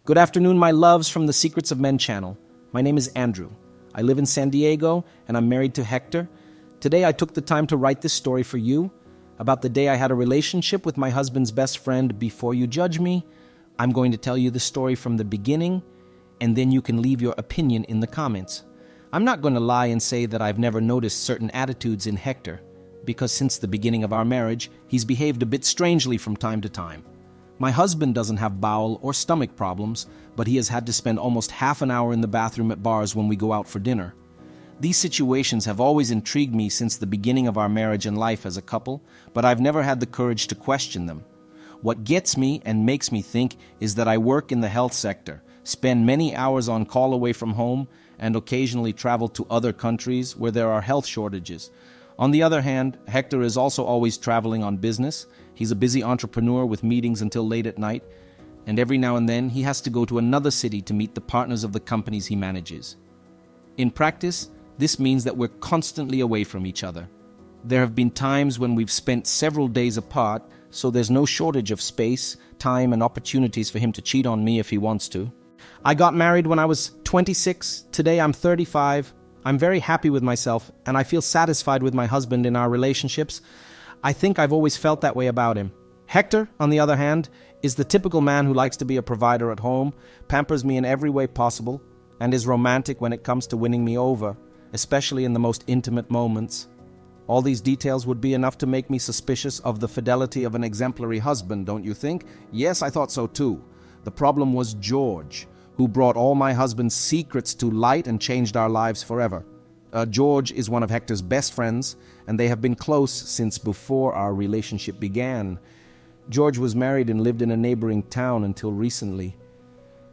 Good afternoon, my loves from the Secrets of Men channel. My name is Andrew. I live in San Diego, and I'm married to Hector. Today, I took the time to write this story for you about the day I had a relationship with my husband's best friend. Before you judge me, I'm going to tell you the story from the beginning, and then you can leave your opinion in the comments. I'm not going to lie and say that I've never noticed certain attitudes in Hector, because since the beginning of our marriage, he's behaved a bit strangely from time to time. My husband doesn't have bowel or stomach problems, but he has had to spend almost half an hour in the bathroom at bars when we go out for dinner. These situations have always intrigued me since the beginning of our marriage and life as a couple, but I've never had the courage to question them. What gets me and makes me think is that I work in the health sector, spend many hours on call away from home, and occasionally travel to other countries where there are health shortages. On the other hand, Hector is also always traveling on business. He's a busy entrepreneur with meetings until late at night, and every now and then he has to go to another city to meet the partners of the companies he manages. In practice, this means that we're constantly away from each other. There have been times when we've spent several days apart, so there's no shortage of space, time, and opportunities for him to cheat on me if he wants to. I got married when I was 26. Today I'm 35. I'm very happy with myself, and I feel satisfied with my husband in our relationships. I think I've always felt that way about him. Hector, on the other hand, is the typical man who likes to be a provider at home, pampers me in every way possible, and is romantic when it comes to winning me over, especially in the most intimate moments. All these details would be enough to make me suspicious of the fidelity of an exemplary husband, don't you think? Yes, I thought so too. The problem was George, who brought all my husband's secrets to light and changed our lives forever. George is one of Hector's best friends, and they have been close since before our relationship began. George was married and lived in a neighboring town until recently.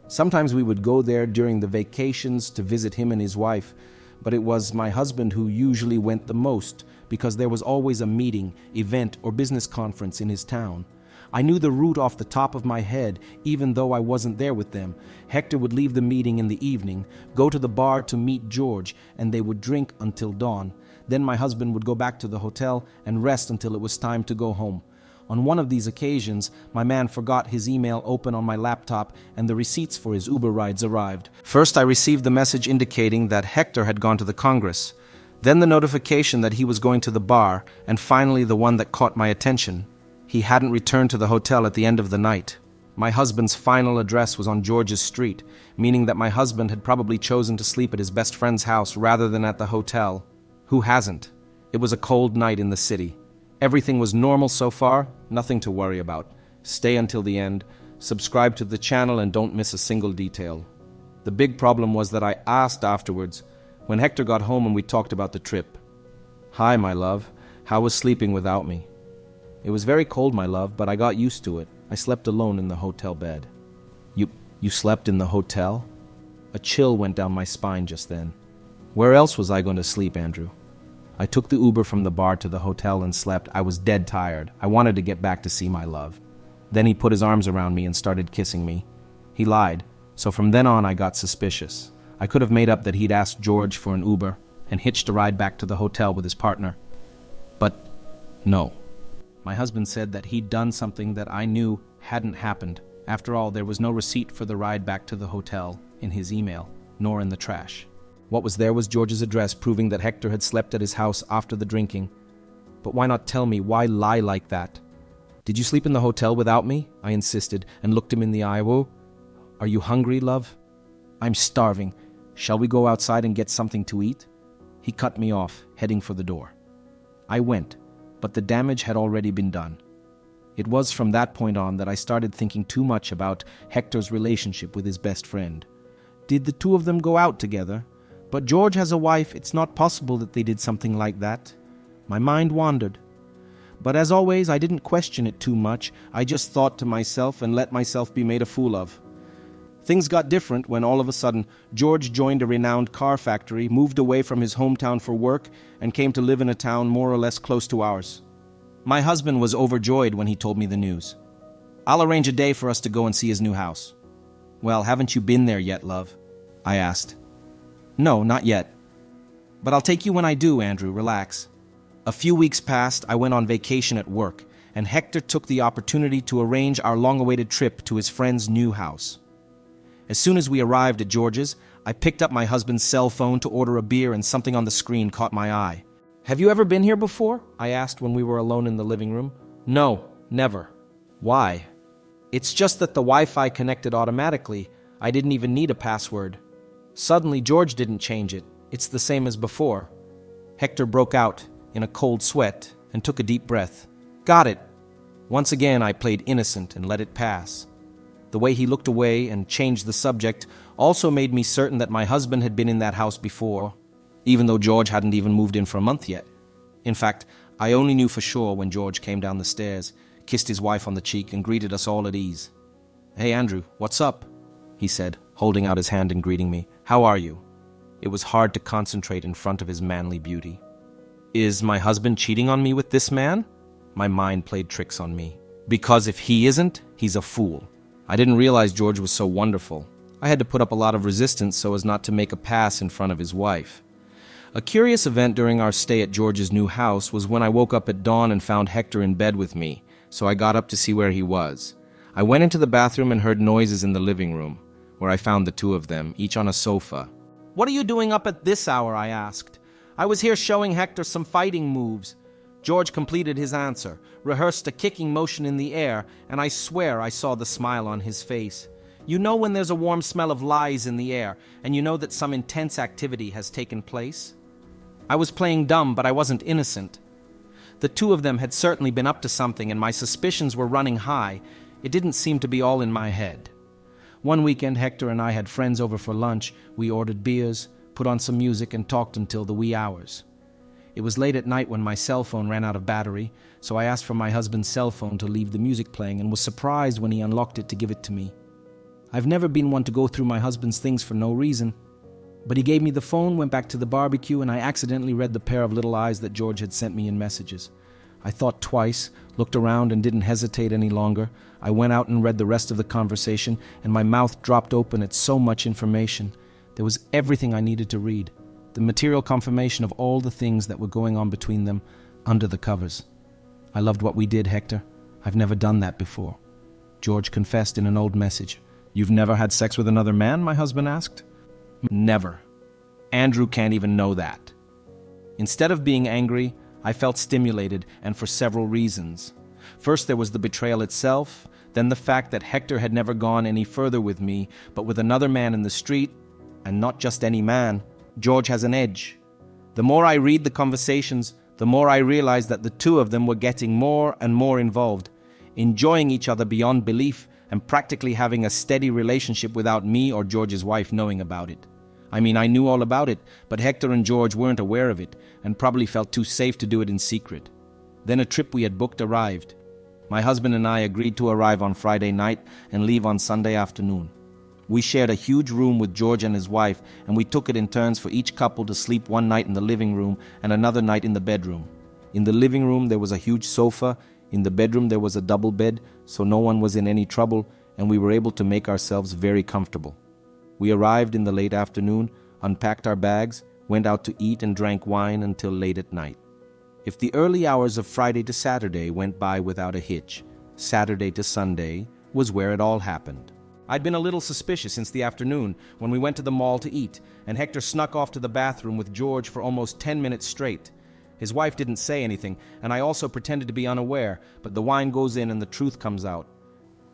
Sometimes we would go there during the vacations to visit him and his wife, but it was my husband who usually went the most because there was always a meeting, event, or business conference in his town. I knew the route off the top of my head, even though I wasn't there with them. Hector would leave the meeting in the evening, go to the bar to meet George, and they would drink until dawn. Then my husband would go back to the hotel and rest until it was time to go home. On one of these occasions, my man forgot his email open on my laptop, and the receipts for his Uber rides arrived. First, I received the message indicating that Hector had gone to the Congress, then the notification that he was going to the bar, and finally the one that caught my attention. He hadn't returned to the hotel at the end of the night. My husband's final address was on George's street, meaning that my husband had probably chosen to sleep at his best friend's house rather than at the hotel. Who hasn't? It was a cold night in the city. Everything was normal so far, nothing to worry about. Stay until the end, subscribe to the channel, and don't miss a single detail. The big problem was that I asked afterwards, when Hector got home and we talked about the trip. "Hi, my love. How was sleeping without me?" "It was very cold, my love, but I got used to it. I slept alone in the hotel bed." You slept in the hotel?" A chill went down my spine just then. Where else was I going to sleep, Andrew? I took the Uber from the bar to the hotel and slept. I was dead tired. I wanted to get back to see my love. Then he put his arms around me and started kissing me. He lied, so from then on I got suspicious. I could have made up that he'd asked George for an Uber and hitched a ride back to the hotel with his partner. But no. My husband said that he'd done something that I knew hadn't happened. After all, there was no receipt for the ride back to the hotel in his email, nor in the trash. What was there was George's address proving that Hector had slept at his house after the drinking. But why not tell me? Why lie like that? "Did you sleep in the hotel without me?" I insisted and looked him in the eye. "Whoa, are you hungry, love?" "I'm starving. Shall we go outside and get something to eat?" He cut me off, heading for the door. I went, but the damage had already been done. It was from that point on that I started thinking too much about Hector's relationship with his best friend. Did the two of them go out together? But George has a wife. It's not possible that they did something like that. My mind wandered. But as always, I didn't question it too much. I just thought to myself and let myself be made a fool of. Things got different when all of a sudden George joined a renowned car factory, moved away from his hometown for work, and came to live in a town more or less close to ours. My husband was overjoyed when he told me the news. "I'll arrange a day for us to go and see his new house." "Well, haven't you been there yet, love?" I asked. "No, not yet. But I'll take you when I do, Andrew. Relax." A few weeks passed. I went on vacation at work, and Hector took the opportunity to arrange our long-awaited trip to his friend's new house. As soon as we arrived at George's, I picked up my husband's cell phone to order a beer, and something on the screen caught my eye. "Have you ever been here before?" I asked when we were alone in the living room. "No, never." "Why?" "It's just that the Wi-Fi connected automatically. I didn't even need a password." Suddenly, George didn't change it. It's the same as before. Hector broke out in a cold sweat and took a deep breath. "Got it." Once again, I played innocent and let it pass. The way he looked away and changed the subject also made me certain that my husband had been in that house before, even though George hadn't even moved in for a month yet. In fact, I only knew for sure when George came down the stairs, kissed his wife on the cheek, and greeted us all at ease. "Hey, Andrew, what's up?" he said, holding out his hand and greeting me. "How are you?" It was hard to concentrate in front of his manly beauty. Is my husband cheating on me with this man? My mind played tricks on me. Because if he isn't, he's a fool. I didn't realize George was so wonderful. I had to put up a lot of resistance so as not to make a pass in front of his wife. A curious event during our stay at George's new house was when I woke up at dawn and found Hector in bed with me, so I got up to see where he was. I went into the bathroom and heard noises in the living room, where I found the two of them, each on a sofa. "What are you doing up at this hour?" I asked. "I was here showing Hector some fighting moves." George completed his answer, rehearsed a kicking motion in the air, and I swear I saw the smile on his face. You know when there's a warm smell of lies in the air, and you know that some intense activity has taken place? I was playing dumb, but I wasn't innocent. The two of them had certainly been up to something, and my suspicions were running high. It didn't seem to be all in my head. One weekend, Hector and I had friends over for lunch. We ordered beers, put on some music, and talked until the wee hours. It was late at night when my cell phone ran out of battery, so I asked for my husband's cell phone to leave the music playing and was surprised when he unlocked it to give it to me. I've never been one to go through my husband's things for no reason, but he gave me the phone, went back to the barbecue, and I accidentally read the pair of little eyes that George had sent me in messages. I thought twice, looked around, and didn't hesitate any longer. I went out and read the rest of the conversation, and my mouth dropped open at so much information. There was everything I needed to read. The material confirmation of all the things that were going on between them under the covers. "I loved what we did, Hector. I've never done that before." George confessed in an old message. "You've never had sex with another man?" my husband asked. "Never. Andrew can't even know that." Instead of being angry, I felt stimulated, and for several reasons. First, there was the betrayal itself, then the fact that Hector had never gone any further with me, but with another man in the street, and not just any man. George has an edge. The more I read the conversations, the more I realize that the two of them were getting more and more involved, enjoying each other beyond belief, and practically having a steady relationship without me or George's wife knowing about it. I mean, I knew all about it, but Hector and George weren't aware of it, and probably felt too safe to do it in secret. Then a trip we had booked arrived. My husband and I agreed to arrive on Friday night and leave on Sunday afternoon. We shared a huge room with George and his wife, and we took it in turns for each couple to sleep one night in the living room and another night in the bedroom. In the living room there was a huge sofa, in the bedroom there was a double bed, so no one was in any trouble, and we were able to make ourselves very comfortable. We arrived in the late afternoon, unpacked our bags, went out to eat and drank wine until late at night. If the early hours of Friday to Saturday went by without a hitch, Saturday to Sunday was where it all happened. I'd been a little suspicious since the afternoon when we went to the mall to eat, and Hector snuck off to the bathroom with George for almost 10 minutes straight. His wife didn't say anything, and I also pretended to be unaware, but the wine goes in and the truth comes out.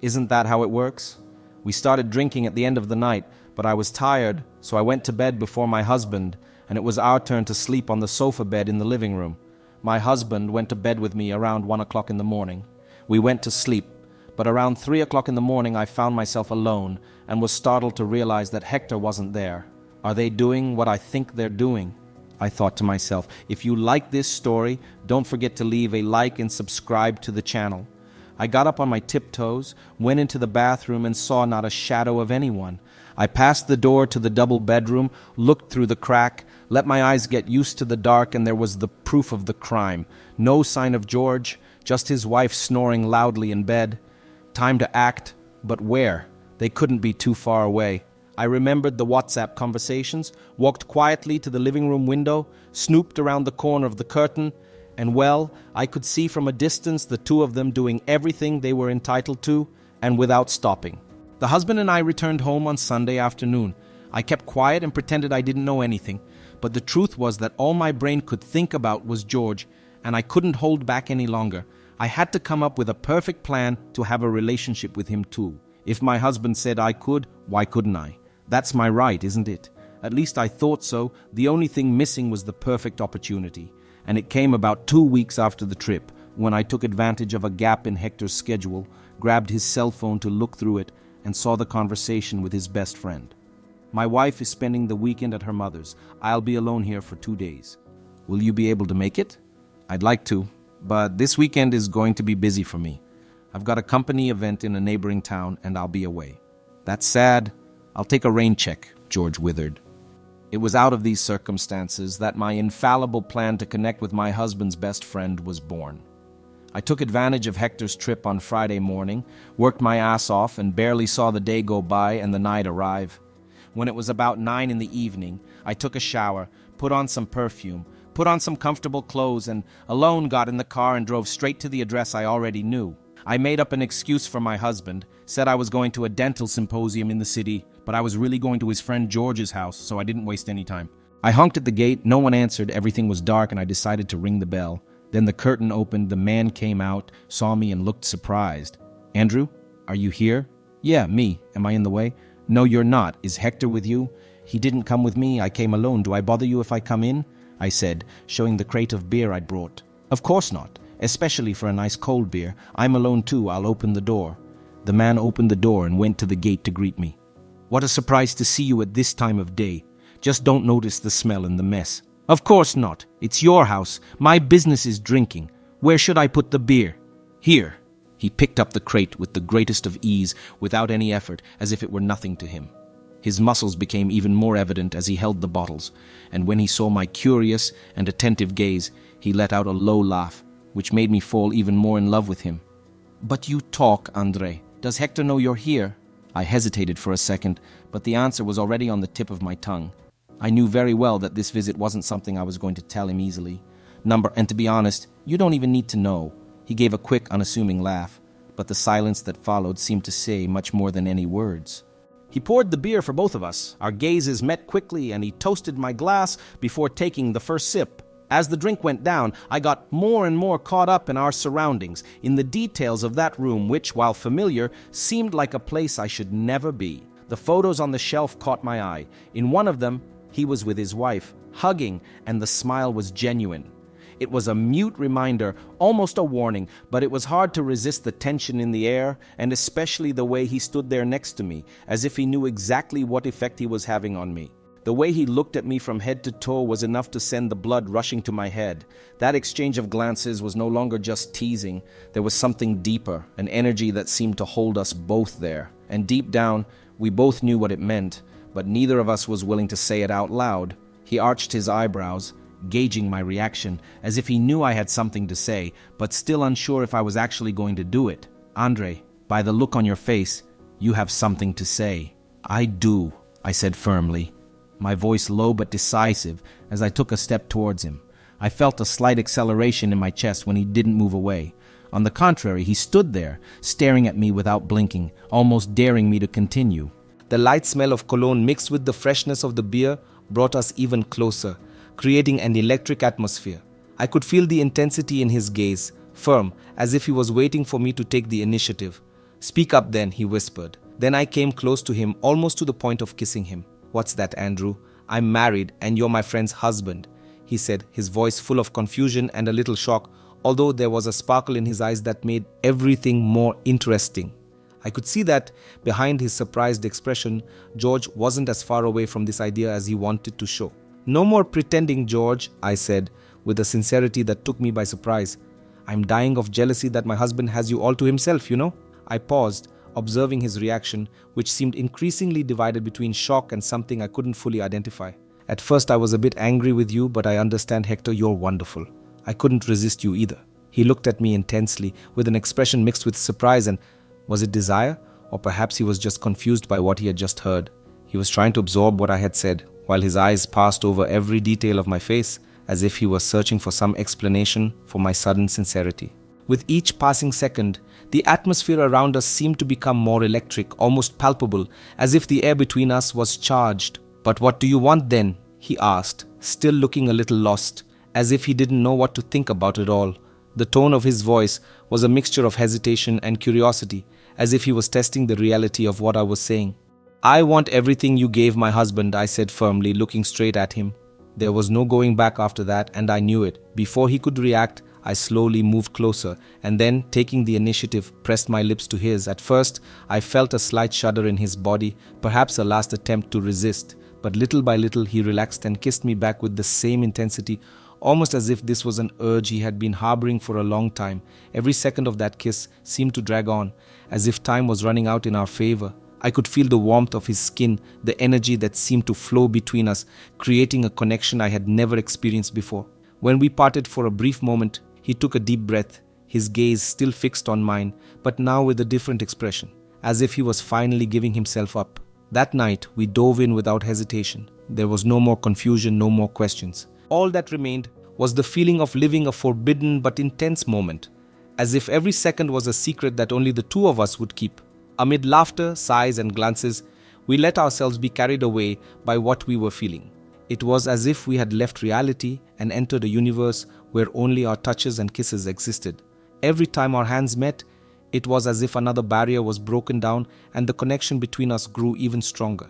Isn't that how it works? We started drinking at the end of the night, but I was tired, so I went to bed before my husband, and it was our turn to sleep on the sofa bed in the living room. My husband went to bed with me around 1 o'clock in the morning. We went to sleep, but around 3 o'clock in the morning I found myself alone and was startled to realize that Hector wasn't there. Are they doing what I think they're doing? I thought to myself, if you like this story, don't forget to leave a like and subscribe to the channel. I got up on my tiptoes, went into the bathroom, and saw not a shadow of anyone. I passed the door to the double bedroom, looked through the crack, let my eyes get used to the dark, and there was the proof of the crime. No sign of George, just his wife snoring loudly in bed. Time to act, but where? They couldn't be too far away. I remembered the WhatsApp conversations, walked quietly to the living room window, snooped around the corner of the curtain, and well, I could see from a distance the two of them doing everything they were entitled to, and without stopping. The husband and I returned home on Sunday afternoon. I kept quiet and pretended I didn't know anything, but the truth was that all my brain could think about was George, and I couldn't hold back any longer. I had to come up with a perfect plan to have a relationship with him too. If my husband said I could, why couldn't I? That's my right, isn't it? At least I thought so. The only thing missing was the perfect opportunity. And it came about 2 weeks after the trip, when I took advantage of a gap in Hector's schedule, grabbed his cell phone to look through it, and saw the conversation with his best friend. My wife is spending the weekend at her mother's. I'll be alone here for 2 days. Will you be able to make it? I'd like to, but this weekend is going to be busy for me. I've got a company event in a neighboring town, and I'll be away. That's sad. I'll take a rain check, George withered. It was out of these circumstances that my infallible plan to connect with my husband's best friend was born. I took advantage of Hector's trip on Friday morning, worked my ass off, and barely saw the day go by and the night arrive. When it was about 9 in the evening, I took a shower, put on some perfume, put on some comfortable clothes, and alone got in the car and drove straight to the address I already knew. I made up an excuse for my husband, said I was going to a dental symposium in the city, but I was really going to his friend George's house, so I didn't waste any time. I honked at the gate, no one answered, everything was dark, and I decided to ring the bell. Then the curtain opened, the man came out, saw me, and looked surprised. Andrew, are you here? Yeah, me. Am I in the way? No, you're not. Is Hector with you? He didn't come with me. I came alone. Do I bother you if I come in? I said, showing the crate of beer I'd brought. Of course not, especially for a nice cold beer. I'm alone too. I'll open the door. The man opened the door and went to the gate to greet me. What a surprise to see you at this time of day. Just don't notice the smell and the mess. Of course not. It's your house. My business is drinking. Where should I put the beer? Here. He picked up the crate with the greatest of ease, without any effort, as if it were nothing to him. His muscles became even more evident as he held the bottles, and when he saw my curious and attentive gaze, he let out a low laugh, which made me fall even more in love with him. But you talk, André. Does Hector know you're here? I hesitated for a second, but the answer was already on the tip of my tongue. I knew very well that this visit wasn't something I was going to tell him easily. And to be honest, you don't even need to know. He gave a quick, unassuming laugh, but the silence that followed seemed to say much more than any words. He poured the beer for both of us. Our gazes met quickly, and he toasted my glass before taking the first sip. As the drink went down, I got more and more caught up in our surroundings, in the details of that room which, while familiar, seemed like a place I should never be. The photos on the shelf caught my eye. In one of them, he was with his wife, hugging, and the smile was genuine. It was a mute reminder, almost a warning, but it was hard to resist the tension in the air, and especially the way he stood there next to me, as if he knew exactly what effect he was having on me. The way he looked at me from head to toe was enough to send the blood rushing to my head. That exchange of glances was no longer just teasing. There was something deeper, an energy that seemed to hold us both there. And deep down, we both knew what it meant, but neither of us was willing to say it out loud. He arched his eyebrows, gauging my reaction, as if he knew I had something to say, but still unsure if I was actually going to do it. André, by the look on your face, you have something to say. I do, I said firmly, my voice low but decisive as I took a step towards him. I felt a slight acceleration in my chest when he didn't move away. On the contrary, he stood there, staring at me without blinking, almost daring me to continue. The light smell of cologne mixed with the freshness of the beer brought us even closer, creating an electric atmosphere. I could feel the intensity in his gaze, firm, as if he was waiting for me to take the initiative. Speak up then, he whispered. Then I came close to him, almost to the point of kissing him. What's that, Andrew? I'm married and you're my friend's husband, he said, his voice full of confusion and a little shock, although there was a sparkle in his eyes that made everything more interesting. I could see that, behind his surprised expression, George wasn't as far away from this idea as he wanted to show. No more pretending, George, I said, with a sincerity that took me by surprise. I'm dying of jealousy that my husband has you all to himself, you know. I paused, observing his reaction, which seemed increasingly divided between shock and something I couldn't fully identify. At first I was a bit angry with you, but I understand, Hector, you're wonderful. I couldn't resist you either. He looked at me intensely, with an expression mixed with surprise and, was it desire? Or perhaps he was just confused by what he had just heard. He was trying to absorb what I had said, while his eyes passed over every detail of my face, as if he was searching for some explanation for my sudden sincerity. With each passing second, the atmosphere around us seemed to become more electric, almost palpable, as if the air between us was charged. "But what do you want then?" he asked, still looking a little lost, as if he didn't know what to think about it all. The tone of his voice was a mixture of hesitation and curiosity, as if he was testing the reality of what I was saying. "I want everything you gave my husband," I said firmly, looking straight at him. There was no going back after that, and I knew it. Before he could react, I slowly moved closer, and then, taking the initiative, pressed my lips to his. At first, I felt a slight shudder in his body, perhaps a last attempt to resist, but little by little he relaxed and kissed me back with the same intensity, almost as if this was an urge he had been harboring for a long time. Every second of that kiss seemed to drag on, as if time was running out in our favor. I could feel the warmth of his skin, the energy that seemed to flow between us, creating a connection I had never experienced before. When we parted for a brief moment, he took a deep breath, his gaze still fixed on mine, but now with a different expression, as if he was finally giving himself up. That night, we dove in without hesitation. There was no more confusion, no more questions. All that remained was the feeling of living a forbidden but intense moment, as if every second was a secret that only the two of us would keep. Amid laughter, sighs, and glances, we let ourselves be carried away by what we were feeling. It was as if we had left reality and entered a universe where only our touches and kisses existed. Every time our hands met, it was as if another barrier was broken down and the connection between us grew even stronger.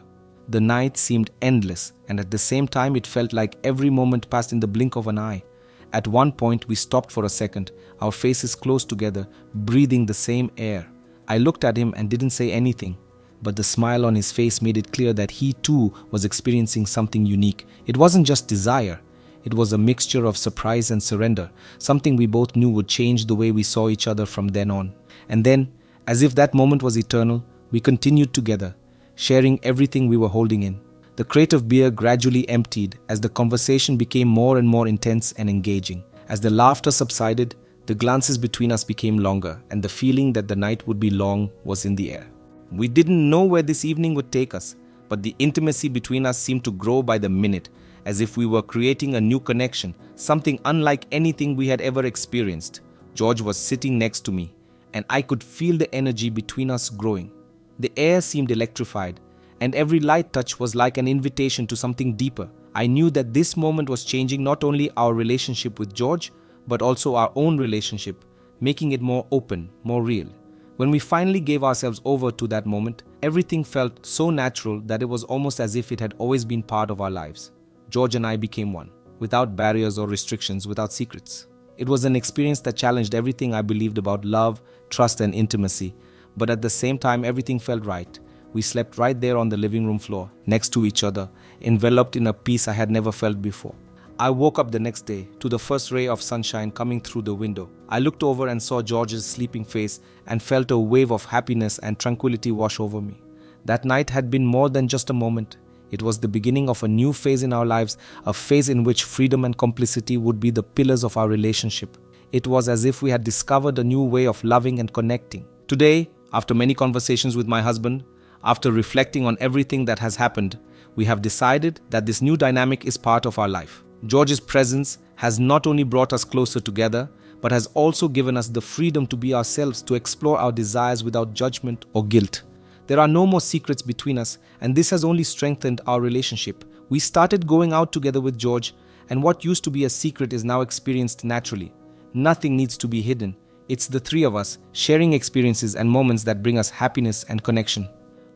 The night seemed endless, and at the same time it felt like every moment passed in the blink of an eye. At one point we stopped for a second, our faces close together, breathing the same air. I looked at him and didn't say anything, but the smile on his face made it clear that he too was experiencing something unique. It wasn't just desire, it was a mixture of surprise and surrender, something we both knew would change the way we saw each other from then on. And then, as if that moment was eternal, we continued together, sharing everything we were holding in. The crate of beer gradually emptied as the conversation became more and more intense and engaging. As the laughter subsided, the glances between us became longer, and the feeling that the night would be long was in the air. We didn't know where this evening would take us, but the intimacy between us seemed to grow by the minute, as if we were creating a new connection, something unlike anything we had ever experienced. George was sitting next to me, and I could feel the energy between us growing. The air seemed electrified, and every light touch was like an invitation to something deeper. I knew that this moment was changing not only our relationship with George, but also our own relationship, making it more open, more real. When we finally gave ourselves over to that moment, everything felt so natural that it was almost as if it had always been part of our lives. George and I became one, without barriers or restrictions, without secrets. It was an experience that challenged everything I believed about love, trust, and intimacy, but at the same time, everything felt right. We slept right there on the living room floor, next to each other, enveloped in a peace I had never felt before. I woke up the next day to the first ray of sunshine coming through the window. I looked over and saw George's sleeping face and felt a wave of happiness and tranquility wash over me. That night had been more than just a moment. It was the beginning of a new phase in our lives, a phase in which freedom and complicity would be the pillars of our relationship. It was as if we had discovered a new way of loving and connecting. Today, after many conversations with my husband, after reflecting on everything that has happened, we have decided that this new dynamic is part of our life. George's presence has not only brought us closer together, but has also given us the freedom to be ourselves, to explore our desires without judgment or guilt. There are no more secrets between us, and this has only strengthened our relationship. We started going out together with George, and what used to be a secret is now experienced naturally. Nothing needs to be hidden. It's the three of us, sharing experiences and moments that bring us happiness and connection.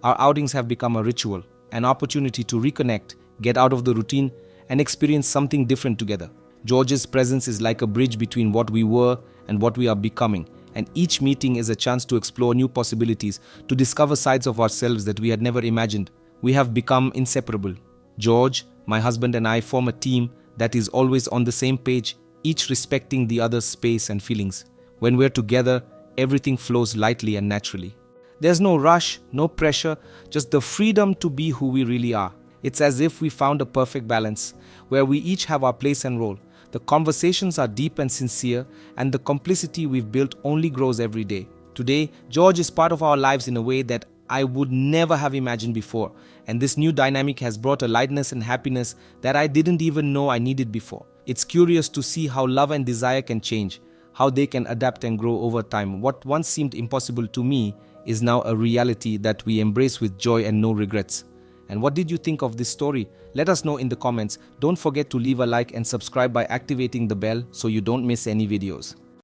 Our outings have become a ritual, an opportunity to reconnect, get out of the routine, and experience something different together. George's presence is like a bridge between what we were and what we are becoming, and each meeting is a chance to explore new possibilities, to discover sides of ourselves that we had never imagined. We have become inseparable. George, my husband, and I form a team that is always on the same page, each respecting the other's space and feelings. When we're together, everything flows lightly and naturally. There's no rush, no pressure, just the freedom to be who we really are. It's as if we found a perfect balance, where we each have our place and role. The conversations are deep and sincere, and the complicity we've built only grows every day. Today, George is part of our lives in a way that I would never have imagined before, and this new dynamic has brought a lightness and happiness that I didn't even know I needed before. It's curious to see how love and desire can change, how they can adapt and grow over time. What once seemed impossible to me is now a reality that we embrace with joy and no regrets. And what did you think of this story? Let us know in the comments. Don't forget to leave a like and subscribe by activating the bell so you don't miss any videos.